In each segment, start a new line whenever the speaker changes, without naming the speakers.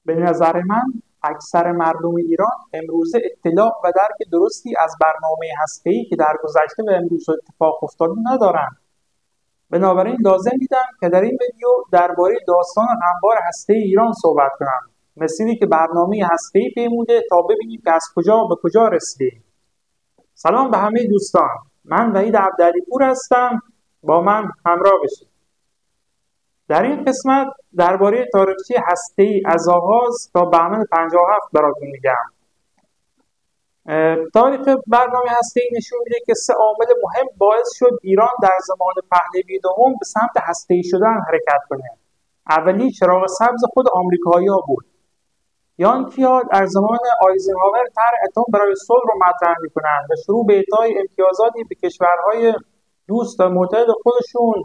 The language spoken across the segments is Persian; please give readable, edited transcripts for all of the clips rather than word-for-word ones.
به نظر من اکثر مردم ایران امروزه اطلاع و درک درستی از برنامه هسته‌ای که در گذشته و امروز اتفاق افتاده ندارند. بنابراین لازم دیدم که در این ویدیو درباره داستان انبار هسته ایران صحبت کنم، مسیری که برنامه هسته‌ای پیموده تا ببینیم که از کجا به کجا رسیدیم. سلام به همه دوستان، من وحید عبدعلیپور هستم، با من همراه بشید. در این قسمت درباره تاریخچه هسته‌ای از آغاز تا بهمن 57 براتون میگم. تاریخ برنامه هسته‌ای نشون میده که 3 عامل مهم باعث شد ایران در زمان پهلوی دوم به سمت هسته‌ای شدن حرکت کنه. اولی چراغ سبز خود آمریکایی‌ها بود. یانکی‌ها در زمان آیزنهاور طرح اتم برای صلح رو مطرح میکنند و شروع به اعطای امتیازاتی به کشورهای دوست و معتمد خودشون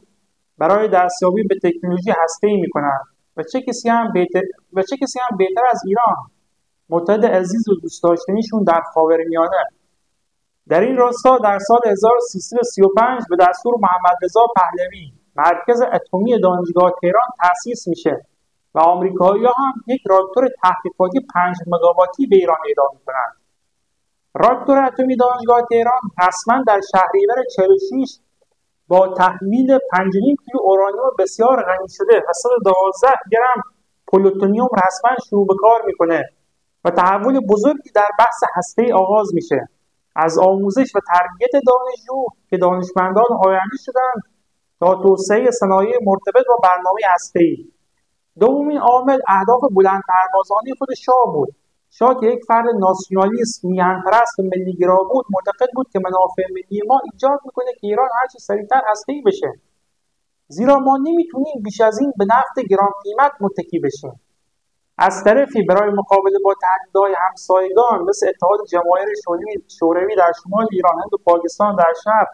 برای دستیابی به تکنولوژی هسته‌ای میکنند و چه کسی هم بهتر از ایران، معتمد عزیز و دوست داشتنیشون در خاورمیانه. در این راستا در سال 1335 به دستور محمد رضا پهلوی مرکز اتمی دانشگاه تهران تأسیس میشه و آمریکایی‌ها هم یک راکتور تحقیقاتی 5 مگاواتی به ایران اهدا میکنند. راکتور اتمی دانشگاه تهران رسما در شهریور 46 با تحویل 5.5 کیلو اورانیوم بسیار غنی شده و 112 گرم پلوتونیوم رسما شروع به کار میکنه و تحول بزرگی در بحث هسته‌ای آغاز میشه. از آموزش و تربیت دانشجو که دانشمندان آینده شدند تا توسعه صنایع مرتبط با برنامه هسته‌ای. دومین عامل اهداف بلند پروازانه خود شاه بود. شاه که یک فرد ناسیونالیست، میهن‌پرست و ملی‌گرا بود، معتقد بود که منافع ملی ما ایجاد میکنه که ایران هرچی سریعتر هسته‌ای بشه. زیرا ما نمیتونیم بیش از این به نفت گران قیمت متکی بشیم. از طرفی برای مقابله با تهدیدهای همسایگان مثل اتحاد جماهیر شوروی در شمال ایران، هند و پاکستان در شرق،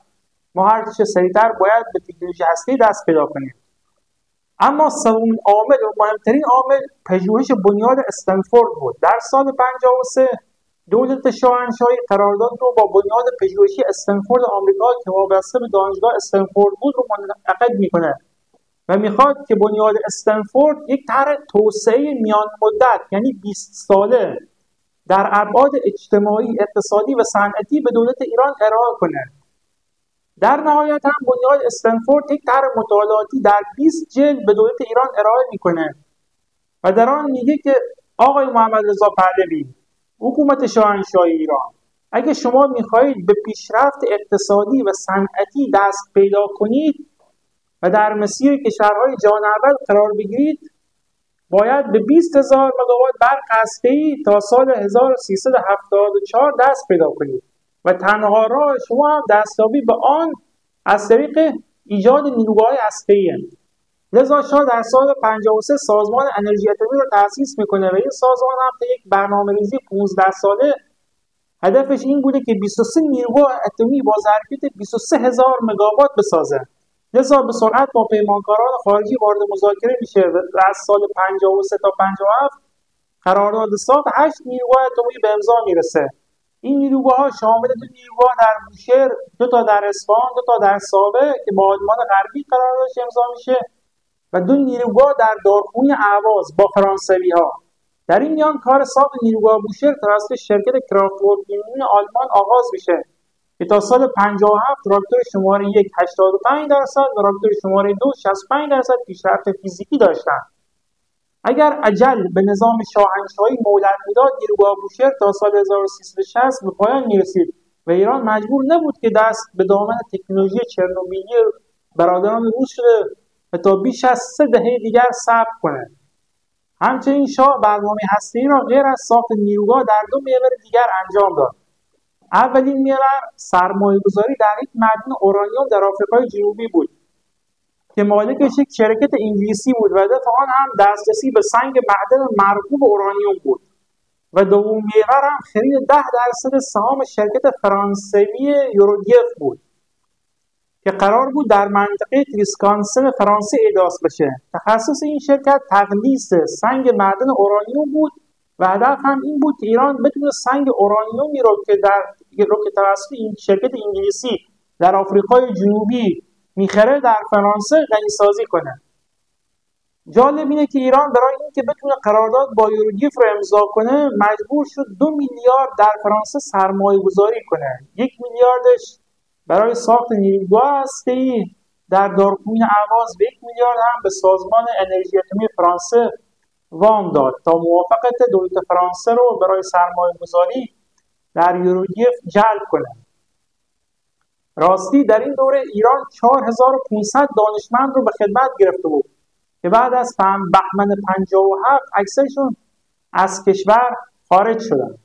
ما هرچه سریعتر باید به تکنولوژی هسته‌ای دست پیدا کنیم. اما سومین عامل و مهمترین عامل پژوهش بنیاد استنفورد بود. در سال 53 دولت شاهنشاهی قرارداد رو با بنیاد پژوهشی استنفورد آمریکا که وابسته به دانشگاه استنفورد بود رو منعقد میکنه و میخواد که بنیاد استنفورد یک طرح توسعه میان مدت یعنی 20 ساله در ابعاد اجتماعی، اقتصادی و صنعتی به دولت ایران ارائه کنه. در نهایت هم بنیاد استنفورد یک طرح مطالعاتی در 20 جلد به دولت ایران ارائه میکنه و در آن میگه که آقای محمد رضا پهلوی، حکومت شاهنشاهی ایران، اگه شما میخواهید به پیشرفت اقتصادی و صنعتی دست پیدا کنید و در مسیر کشورهای جهان اول قرار بگیرید، باید به 20,000 مگاوات برق هسته‌ای تا سال 1374 دست پیدا کنید و تنها راه شما هم دستیابی به آن از طریق ایجاد نیروگاه‌های هسته‌ایه. لذا شاه در سال 53 سازمان انرژی اتمی رو تأسیس میکنه و این سازمان هم طی یک برنامه‌ریزی 15 ساله هدفش این بوده که 23 نیروگاه اتمی با ظرفیت 23,000 مگاوات بسازه. لذا به سرعت با پیمانکاران خارجی وارد مذاکره میشه و از سال 53 تا 57 قرارداد ساخت 8 نیروگاه اتمی به امضا میرسه. این نیروگاه‌ها شامل 2 نیروگاه در بوشهر، 2 تا در اصفهان، 2 تا در ساوه که با آلمان غربی قراردادش امضا میشه و 2 نیروگاه در دارخونه اهواز با فرانسوی‌ها. در این میان کار ساخت نیروگاه بوشهر توسط شرکت کرافتورک آلمان آغاز میشه که تا سال 57 راکتور شماره 1 85% و راکتور شماره 2 65% پیشرفت فیزیکی داشتند. اگر اجل به نظام شاهنشاهی مولد میداد، نیروگاه بوشهر تا سال 1360 به پایان میرسید و ایران مجبور نبود که دست به دامن تکنولوژی چرنوبیلی برادران روس شده و تا بیش از 3 دهه دیگر صبر کنه. همچنین شاه برنامه هسته‌ای را غیر از ساخت نیروگاه در 2 محور دیگر انجام داد. اولین محور سرمایه‌گذاری در یک معدن اورانیوم در آفریقای جنوبی بود که مالکش یک شرکت انگلیسی بود و هدف آن هم دسترسی به سنگ معدن مرغوب اورانیوم بود. و دوم محور هم خرید 10% سهام شرکت فرانسوی یورودیف بود که قرار بود در منطقه تریسکانسن فرانسه احداث بشه. تخصص این شرکت تقلیص سنگ معدن اورانیوم بود و هدف هم این بود که ایران بتونه سنگ اورانیومی رو که توسط این شرکت انگلیسی در آفریقای جنوبی میخره در فرانسه غنی‌سازی کنه. جالب اینه که ایران برای اینکه بتونه قرارداد با یوروگیف رو امضا کنه مجبور شد 2 میلیارد در فرانسه سرمایه گذاری کنه. 1 میلیاردش برای ساخت نیروگاه هسته‌ای در دارالخومین اهواز و 1 میلیارد هم به سازمان انرژی اتمی فرانسه وام داد تا موافقت دولت فرانسه رو برای سرمایه گذاری در یوروگیف جلب کنه. راستی در این دوره ایران 4500 دانشمند رو به خدمت گرفته بود که بعد از بهمن 57 اکثرشون از کشور خارج شدن.